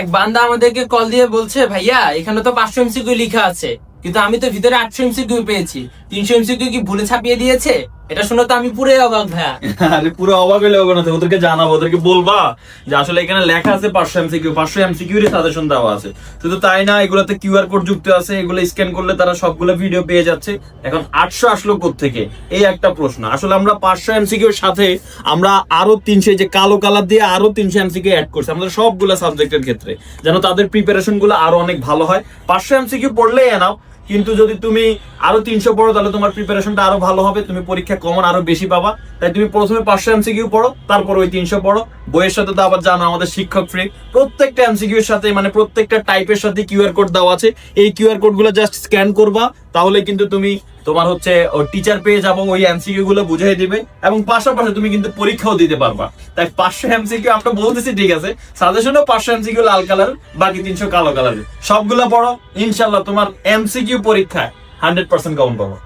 এক বান্দা আমাদেরকে কল দিয়ে বলছে, ভাইয়া এখানে তো 500 এমসিকিউ লেখা আছে, কিন্তু আমি তো ভিতরে 800 এমসিকিউ পেয়েছি, 300 এমসিকিউ কি ভুলে ছাপিয়ে দিয়েছে? এটা শুনে তো আমি পুরোই অবাক ভাইয়া। আরে পুরো অবাক হলে হবে না, ওদেরকে জানাবো, ওদেরকে বলবা যে আসলে এখানে লেখা আছে 500 এমসিকিউ এর সাজেশন দেওয়া আছে। শুধু তাই না, এগুলোতে কিউআর কোড যুক্ত আছে, এগুলো স্ক্যান করলে তারা সবগুলো ভিডিও পেয়ে যাচ্ছে। এখন 800 আসলো কোত্থেকে, এই একটা প্রশ্ন। আসলে আমরা 500 এমসিকিউ এর সাথে আমরা আরো 300, যে কালো কালার দিয়ে আরো 300 এমসিকিউ অ্যাড করছি আমাদের সবগুলো সাবজেক্টের ক্ষেত্রে, যেন তাদের প্রিপারেশন গুলো আরো অনেক ভালো হয়। 500 এমসিকিউ পড়লেই এনাফ, কিন্তু যদি তুমি আরো 300 পড়ো তাহলে তোমার প্রিপারেশনটা আরো ভালো হবে, তুমি পরীক্ষা কমন আরো বেশি পাবা। তাই তুমি প্রথমে 500 এমসিকিউ পড়ো, তারপর ওই 300 পড়ো। বইয়ের সাথে তো আবার জানো আমাদের শিক্ষক ফ্রি, প্রত্যেকটা এমসিকিউ এর সাথে মানে প্রত্যেকটা টাইপের সাথে কিউআর কোড দেওয়া আছে। এই কিউআর কোড গুলো জাস্ট স্ক্যান করবা, তাহলে কিন্তু তুমি তোমার হচ্ছে টিচার পেয়ে যাবো, ওই এমসিকিউ গুলো বুঝিয়ে দিবে, এবং পাশাপাশি তুমি কিন্তু পরীক্ষাও দিতে পারবা। তাই 500 এমসিকিউ আমরা বলতেছি ঠিক আছে, সাজেশনও 500 এমসিকিউ লাল কালার, বাকি 300 কালো কালার। সবগুলো পড়ো, ইনশাল্লাহ তোমার এমসিকিউ পরীক্ষায় 100% কমন পাবো।